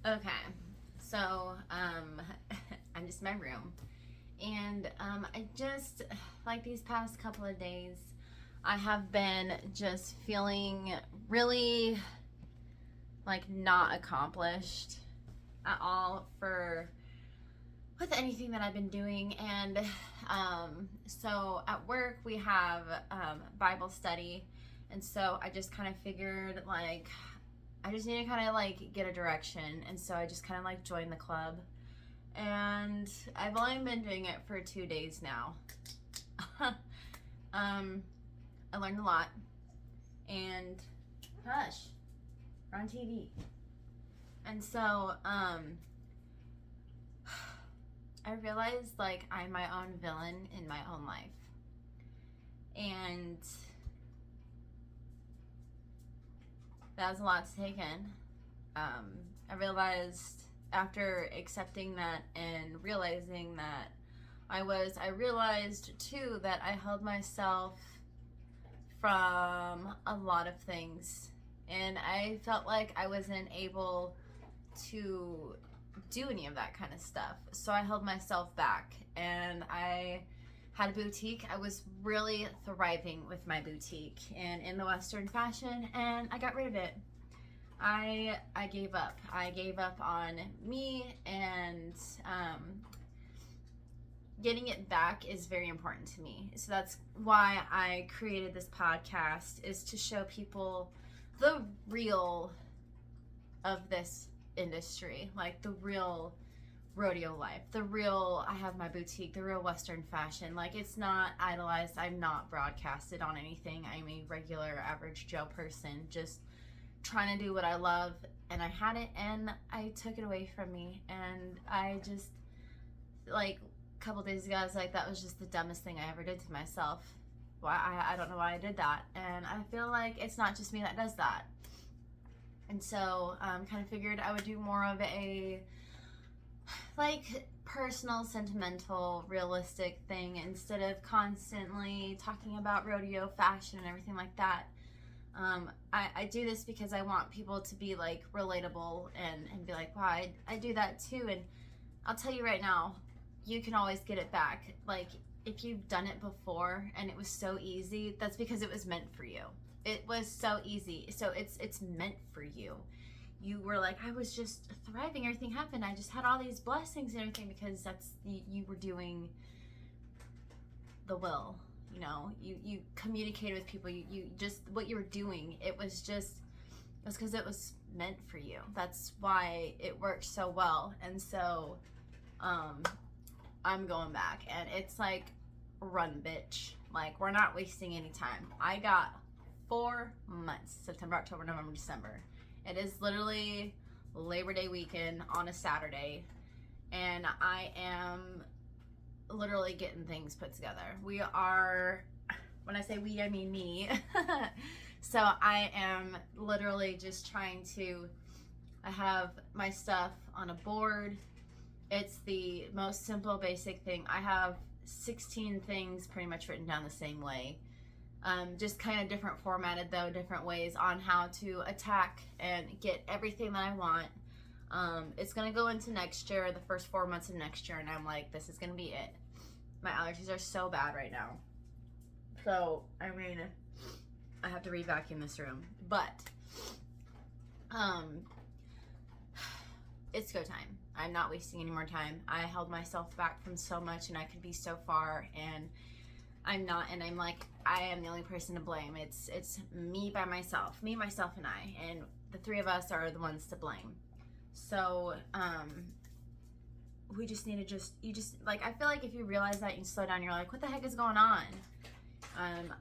Okay, so I'm just in my room, and I just like these past couple of days, I have been just feeling really like not accomplished at all for with anything that I've been doing, and so at work we have Bible study, and so I just kind of figured like I just need to kind of like get a direction. And so I just kind of like joined the club. And I've only been doing it for 2 days now. I learned a lot. And hush, we're on TV. And so I realized like I'm my own villain in my own life. And that was a lot to take in. I realized after accepting that and realizing that I realized too that I held myself from a lot of things, and I felt like I wasn't able to do any of that kind of stuff. So I held myself back, and I had a boutique. I was really thriving with my boutique and in the Western fashion, and I got rid of it. I gave up. I gave up on me, and getting it back is very important to me. So that's why I created this podcast, is to show people the real of this industry, like the real rodeo life, the real I have my boutique, the real Western fashion. Like, it's not idolized. I'm not broadcasted on anything. I'm a regular average Joe person just trying to do what I love, and I had it and I took it away from me. And I just like a couple days ago I was like, that was just the dumbest thing I ever did to myself. Why I don't know why I did that. And I feel like it's not just me that does that. And so kind of figured I would do more of a like personal, sentimental, realistic thing instead of constantly talking about rodeo fashion and everything like that. I do this because I want people to be like relatable and be like, wow, I do that too. And I'll tell you right now, you can always get it back. Like, if you've done it before and it was so easy, that's because it was meant for you. It was so easy. So it's meant for you. You were like, I was just thriving. Everything happened. I just had all these blessings and everything because you were doing the will. You know, you communicated with people. You just, what you were doing, it was because it was meant for you. That's why it worked so well. And so I'm going back, and it's like, run, bitch. Like, we're not wasting any time. I got 4 months, September, October, November, December. It is literally Labor Day weekend on a Saturday, and I am literally getting things put together. We are, when I say we, I mean me. So I am literally just trying to, I have my stuff on a board. It's the most simple, basic thing. I have 16 things pretty much written down the same way. Just kind of different formatted though, different ways on how to attack and get everything that I want. It's gonna go into next year, the first 4 months of next year, and I'm like, this is gonna be it. My allergies are so bad right now. So, I mean, I have to re-vacuum this room. But, it's go time. I'm not wasting any more time. I held myself back from so much, and I could be so far, and I'm not, and I'm like, I am the only person to blame. It's me by myself, me, myself, and I, and the three of us are the ones to blame. So, we just need to like, I feel like if you realize that, you slow down, you're like, what the heck is going on?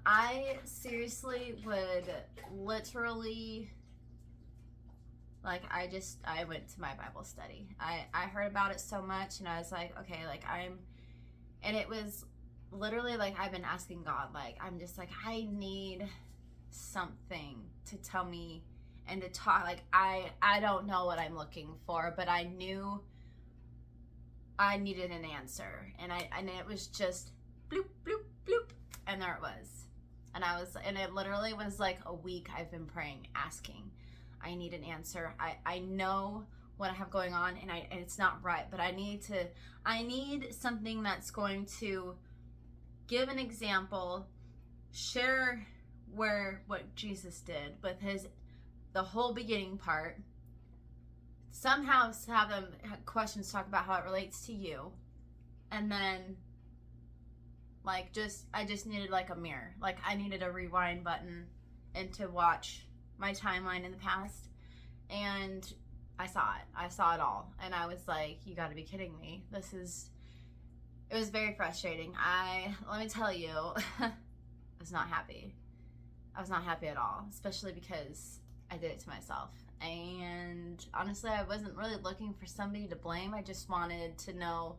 I seriously would literally, like, I went to my Bible study. I heard about it so much, and I was like, okay, like, and it was literally like, I've been asking God, like, I'm just like, I need something to tell me and to talk. Like, I don't know what I'm looking for, but I knew I needed an answer, and it was just bloop, bloop, bloop, and there it was. And it literally was like a week I've been praying, asking. I need an answer. I know what I have going on, and it's not right. But I need something that's going to give an example, share what Jesus did with the whole beginning part. Somehow have them questions, talk about how it relates to you, and then I just needed like a mirror. Like I needed a rewind button and to watch my timeline in the past, and I saw it all, and I was like, you got to be kidding me. It was very frustrating. Let me tell you, I was not happy. I was not happy at all, especially because I did it to myself. And honestly, I wasn't really looking for somebody to blame. I just wanted to know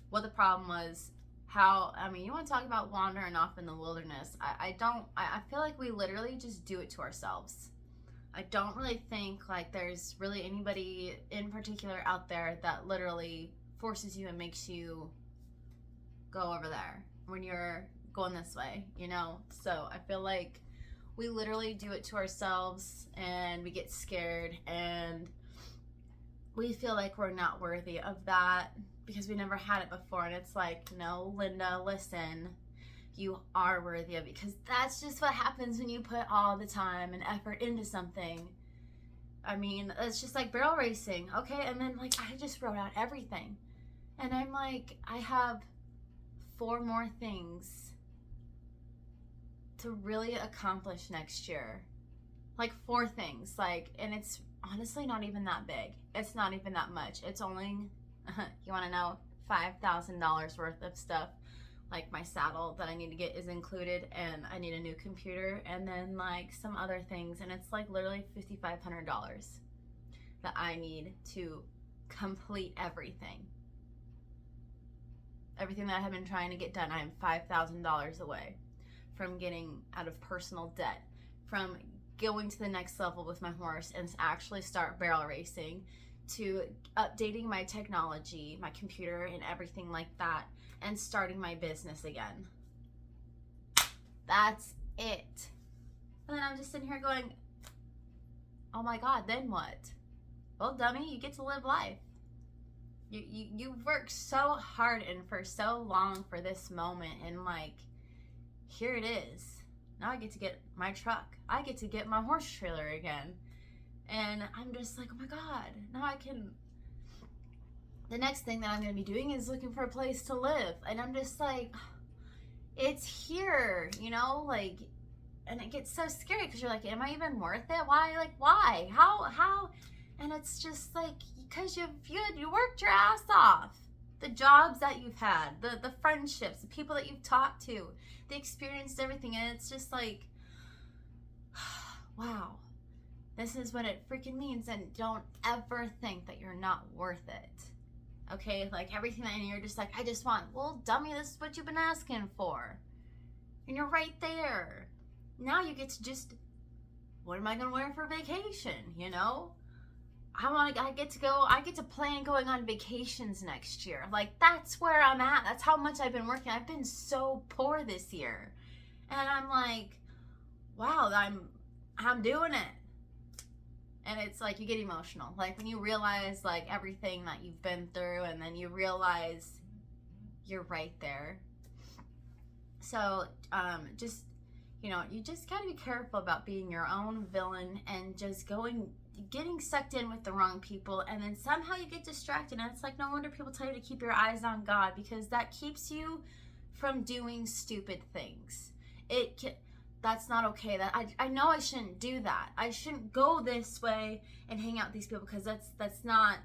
what the problem was. You want to talk about wandering off in the wilderness. I feel like we literally just do it to ourselves. I don't really think like there's really anybody in particular out there that literally forces you and makes you go over there when you're going this way, you know? So I feel like we literally do it to ourselves, and we get scared, and we feel like we're not worthy of that because we never had it before. And it's like, no, Linda, listen, you are worthy of it, because that's just what happens when you put all the time and effort into something. I mean, it's just like barrel racing, okay? And then like I just wrote out everything, and I'm like, I have 4 more things to really accomplish next year. Like 4 things, like, and it's honestly not even that big. It's not even that much. It's only, you want to know, $5,000 worth of stuff. Like my saddle that I need to get is included, and I need a new computer, and then like some other things, and it's like literally $5,500 that I need to complete everything. Everything that I have been trying to get done, I am $5,000 away from getting out of personal debt, from going to the next level with my horse and actually start barrel racing, to updating my technology, my computer and everything like that, and starting my business again. That's it. And then I'm just sitting here going, oh my God, then what? Well, dummy, you get to live life. You've worked so hard and for so long for this moment, and like, here it is. Now I get to get my truck. I get to get my horse trailer again. And I'm just like, oh my God, now I can. The next thing that I'm going to be doing is looking for a place to live. And I'm just like, it's here, you know, like, and it gets so scary because you're like, am I even worth it? Why? Like, why? How? And it's just like, because you worked your ass off. The jobs that you've had, the friendships, the people that you've talked to, the experience, everything. And it's just like, wow, this is what it freaking means. And don't ever think that you're not worth it. Okay, like everything, and you're just like, I just want, well, dummy, this is what you've been asking for. And you're right there. Now you get to just, what am I going to wear for vacation, you know? I get to plan going on vacations next year. Like, that's where I'm at. That's how much I've been working. I've been so poor this year. And I'm like, wow, I'm doing it. And it's like, you get emotional. Like, when you realize, like, everything that you've been through, and then you realize you're right there. So, just, you know, you just gotta be careful about being your own villain and just getting sucked in with the wrong people, and then somehow you get distracted. And it's like, no wonder people tell you to keep your eyes on God, because that keeps you from doing stupid things. That's not okay. That I know I shouldn't do that. I shouldn't go this way and hang out with these people, because that's not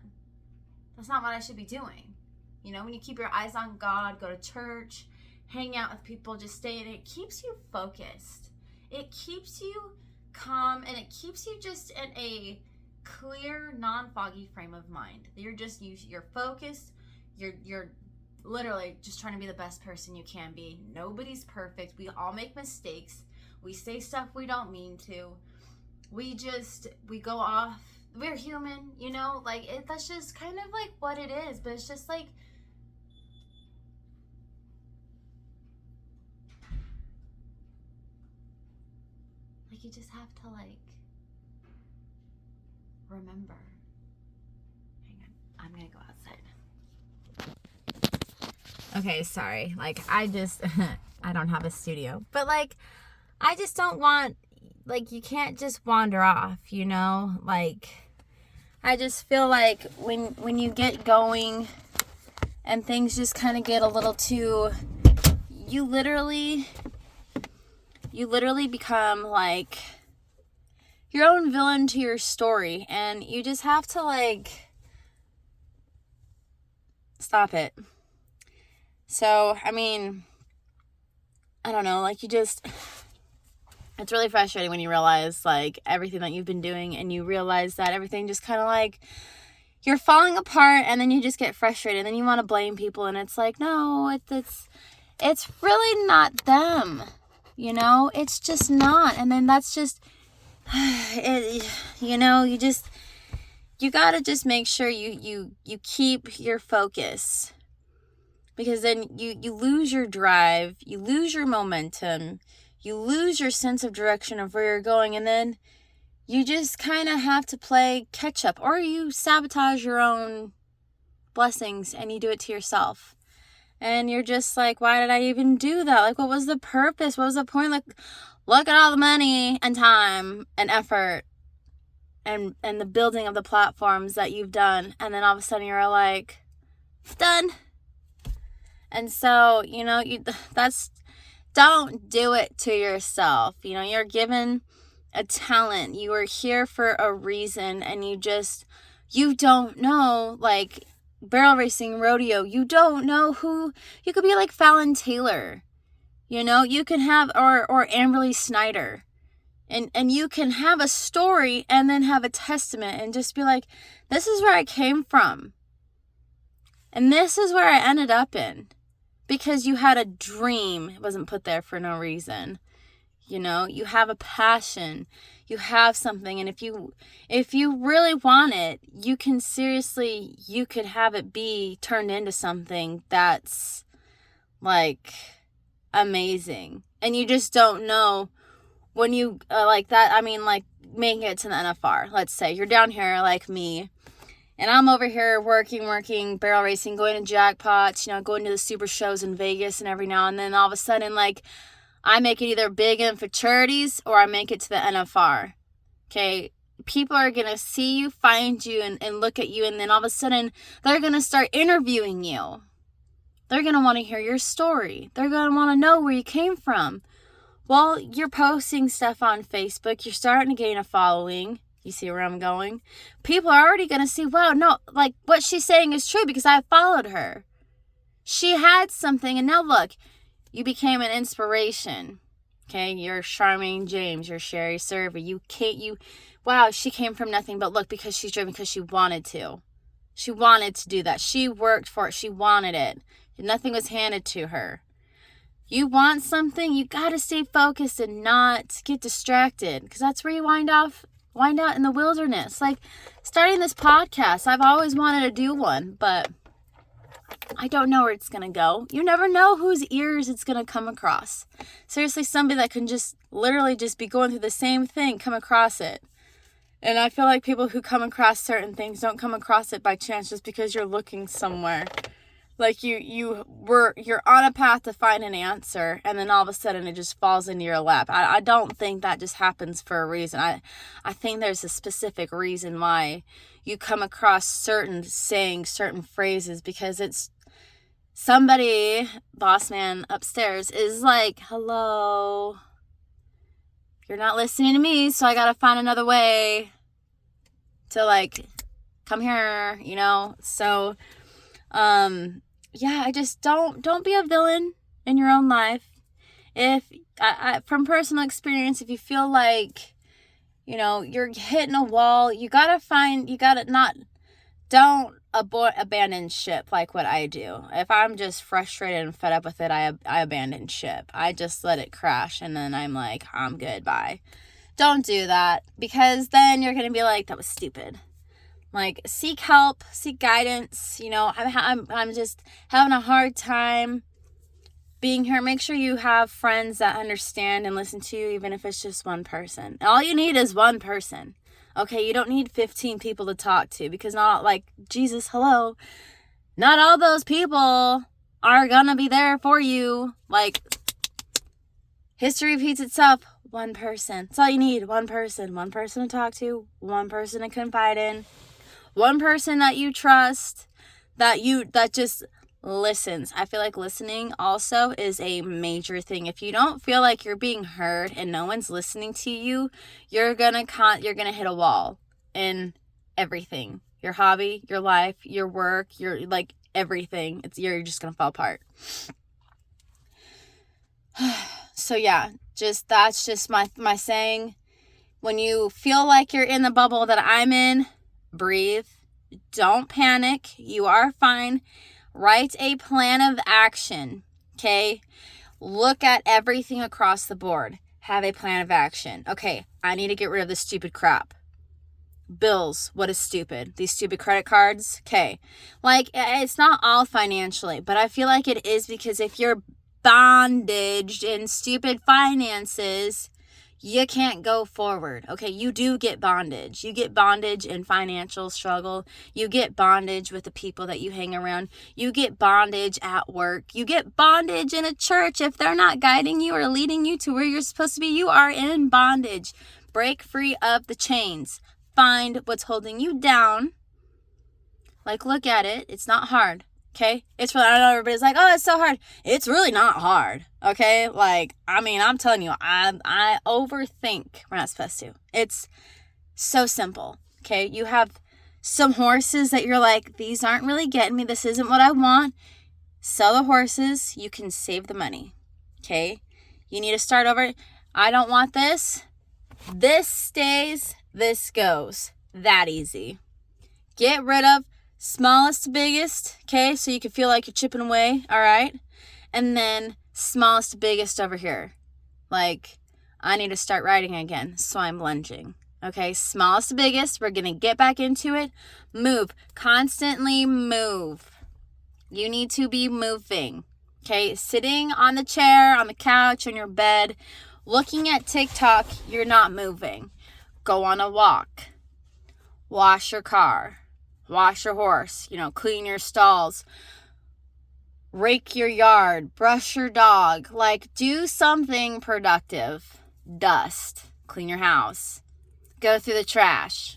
what I should be doing. You know, when you keep your eyes on God, go to church, hang out with people, just stay in it, keeps you focused. It keeps you calm, and it keeps you just in a clear, non-foggy frame of mind. You're focused. You're literally just trying to be the best person you can be. Nobody's perfect. We all make mistakes. We say stuff we don't mean to. We go off. We're human, you know? Like, that's just kind of like what it is. But it's just like, you just have to, like, remember I'm gonna go outside. Okay, sorry. Like, I just, I don't have a studio. But, like, I just don't want, like, you can't just wander off, you know? Like, I just feel like when you get going and things just kind of get a little too, you literally become, like, your own villain to your story. And you just have to, like, stop it. So, I mean, I don't know, like, it's really frustrating when you realize, like, everything that you've been doing, and you realize that everything just kind of, like, you're falling apart, and then you just get frustrated, and then you want to blame people, and it's like, no, it's really not them, you know? It's just not. And then that's just, you know, you gotta just make sure you keep your focus. Because then you lose your drive, you lose your momentum, you lose your sense of direction of where you're going, and then you just kind of have to play catch up, or you sabotage your own blessings and you do it to yourself. And you're just like, why did I even do that? Like, what was the purpose? What was the point? Like, look at all the money and time and effort and the building of the platforms that you've done. And then all of a sudden you're like, it's done. And so, you know, don't do it to yourself. You know, you're given a talent. You are here for a reason, and you don't know, like, barrel racing, rodeo, you don't know who, you could be like Fallon Taylor, you know, you can have, or Amberly Snyder, and you can have a story and then have a testament and just be like, this is where I came from. And this is where I ended up in. Because you had a dream. It wasn't put there for no reason. You know, you have a passion. You have something. And if you really want it, you could have it be turned into something that's, like, amazing. And you just don't know when you, like that, I mean, like, making it to the NFR. Let's say you're down here like me. And I'm over here working, barrel racing, going to jackpots, you know, going to the super shows in Vegas and every now and then all of a sudden, like, I make it either big in futurities or I make it to the NFR. Okay? People are going to see you, find you, and look at you, and then all of a sudden, they're going to start interviewing you. They're going to want to hear your story. They're going to want to know where you came from. Well, you're posting stuff on Facebook. You're starting to gain a following. You see where I'm going? People are already going to see, wow, no, like, what she's saying is true because I followed her. She had something, and now look, you became an inspiration. Okay, you're Charmaine James, you're Sherry Server. Wow, she came from nothing, but look, because she's driven, because she wanted to. She wanted to do that. She worked for it. She wanted it. Nothing was handed to her. You want something, you got to stay focused and not get distracted, because that's where you wind out in the wilderness. Like, starting this podcast, I've always wanted to do one, but I don't know where it's going to go. You never know whose ears it's going to come across. Seriously, somebody that can just literally just be going through the same thing, come across it. And I feel like people who come across certain things don't come across it by chance just because you're looking somewhere. Like, you're on a path to find an answer, and then all of a sudden it just falls into your lap. I don't think that just happens for a reason. I think there's a specific reason why you come across certain sayings, certain phrases, because it's somebody, boss man upstairs, is like, hello, you're not listening to me, so I gotta find another way to, like, come here, you know? So, yeah, I just don't be a villain in your own life. If from personal experience, if you feel like, you know, you're hitting a wall, don't abandon ship like what I do. If I'm just frustrated and fed up with it, I abandon ship. I just let it crash, and then I'm like, I'm good, bye. Don't do that, because then you're gonna be like, that was stupid. Like, seek help, seek guidance. You know, I'm just having a hard time being here. Make sure you have friends that understand and listen to you, even if it's just one person. All you need is one person. Okay, you don't need 15 people to talk to, because not, like, Jesus, hello, not all those people are gonna be there for you. Like, history repeats itself. One person. That's all you need. One person. One person to talk to. One person to confide in. One person that you trust. That just listens. I feel like listening also is a major thing. If you don't feel like you're being heard and no one's listening to you, you're gonna hit a wall in everything. Your hobby, your life, your work, your, like, everything. You're just gonna fall apart. So yeah, that's just my saying. When you feel like you're in the bubble that I'm in, breathe. Don't panic. You are fine. Write a plan of action. Okay? Look at everything across the board. Have a plan of action. Okay, I need to get rid of this stupid crap. Bills, what is stupid? These stupid credit cards? Okay. Like, it's not all financially, but I feel like it is, because if you're bondaged in stupid finances, you can't go forward. Okay, you do get bondage. You get bondage in financial struggle. You get bondage with the people that you hang around. You get bondage at work. You get bondage in a church. If they're not guiding you or leading you to where you're supposed to be, you are in bondage. Break free of the chains. Find what's holding you down. Like, look at it. It's not hard. Okay? It's really, I know everybody's like, oh, it's so hard. It's really not hard. Okay? Like, I mean, I'm telling you, I overthink. We're not supposed to. It's so simple. Okay? You have some horses that you're like, these aren't really getting me. This isn't what I want. Sell the horses. You can save the money. Okay? You need to start over. I don't want this. This stays. This goes. That easy. Get rid of smallest to biggest, okay? So you can feel like you're chipping away, all right? And then smallest to biggest over here. Like, I need to start writing again, so I'm lunging. Okay, smallest to biggest. We're going to get back into it. Move. Constantly move. You need to be moving. Okay, sitting on the chair, on the couch, on your bed, looking at TikTok, you're not moving. Go on a walk. Wash your car. Wash your horse, clean your stalls, rake your yard, brush your dog, like, do something productive. Dust, clean your house, go through the trash,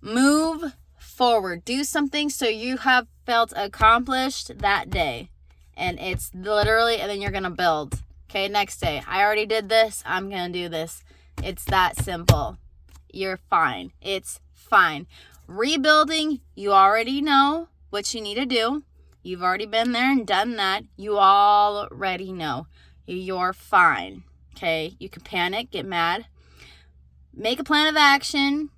move forward, do something so you have felt accomplished that day. And it's literally, and then you're going to build. Okay, next day, I already did this, I'm going to do this. It's that simple. You're fine. It's fine. Rebuilding, you already know what you need to do. You've already been there and done that. You already know. You're fine. Okay? You can panic, get mad. Make a plan of action.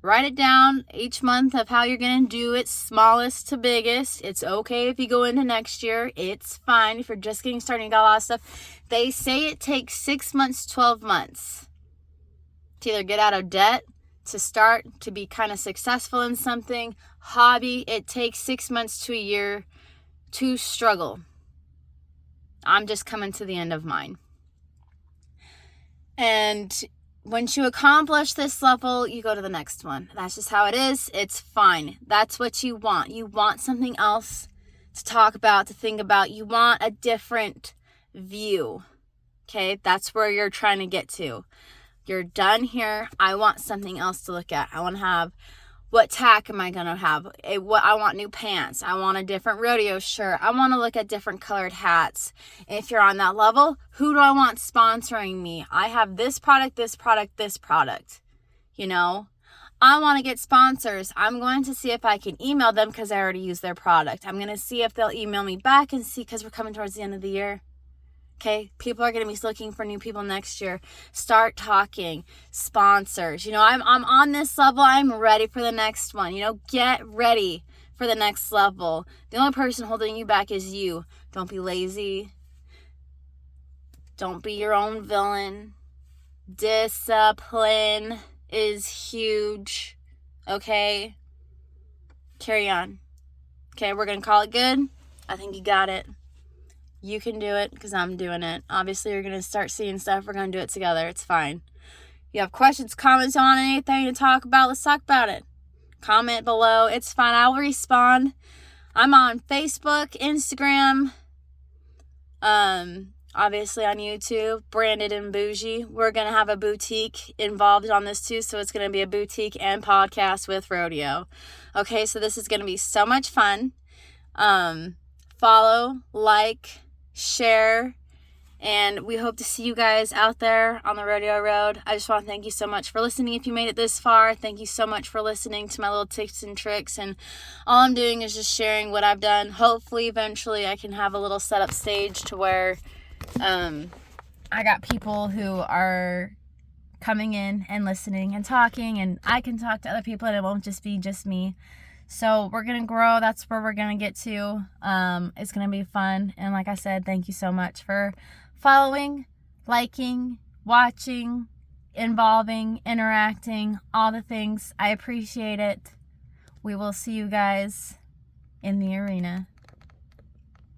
Write it down each month of how you're going to do it, smallest to biggest. It's okay if you go into next year. It's fine if you're just getting started and you got a lot of stuff. They say it takes 6 months, 12 months to either get out of debt, to start to be kind of successful in something. Hobby, it takes 6 months to a year to struggle. I'm just coming to the end of mine. And once you accomplish this level, you go to the next one. That's just how it is. It's fine. That's what you want. You want something else to talk about, to think about. You want a different view. Okay? That's where you're trying to get to. You're done here. I want something else to look at. I want to have, what tack am I going to have? I want new pants. I want a different rodeo shirt. I want to look at different colored hats. If you're on that level, who do I want sponsoring me? I have this product, this product, this product. I want to get sponsors. I'm going to see if I can email them because I already use their product. I'm going to see if they'll email me back and see, because we're coming towards the end of the year. Okay, people are going to be looking for new people next year. Start talking. Sponsors. I'm on this level. I'm ready for the next one. Get ready for the next level. The only person holding you back is you. Don't be lazy. Don't be your own villain. Discipline is huge. Okay? Carry on. Okay, we're going to call it good. I think you got it. You can do it because I'm doing it. Obviously, you're going to start seeing stuff. We're going to do it together. It's fine. you have questions, comments on anything to talk about, let's talk about it. Comment below. It's fine. I'll respond. I'm on Facebook, Instagram, obviously on YouTube, Branded and Bougie. We're going to have a boutique involved on this too, so it's going to be a boutique and podcast with rodeo. Okay, so this is going to be so much fun. Follow, like, share, and we hope to see you guys out there on the rodeo road. I just want to thank you so much for listening. If you made it this far, thank you so much for listening to my little tips and tricks. And all I'm doing is just sharing what I've done. Hopefully, eventually, I can have a little setup stage to where I got people who are coming in and listening and talking, and I can talk to other people, and it won't just be just me. So we're going to grow. That's where we're going to get to. It's going to be fun. And like I said, thank you so much for following, liking, watching, involving, interacting, all the things. I appreciate it. We will see you guys in the arena.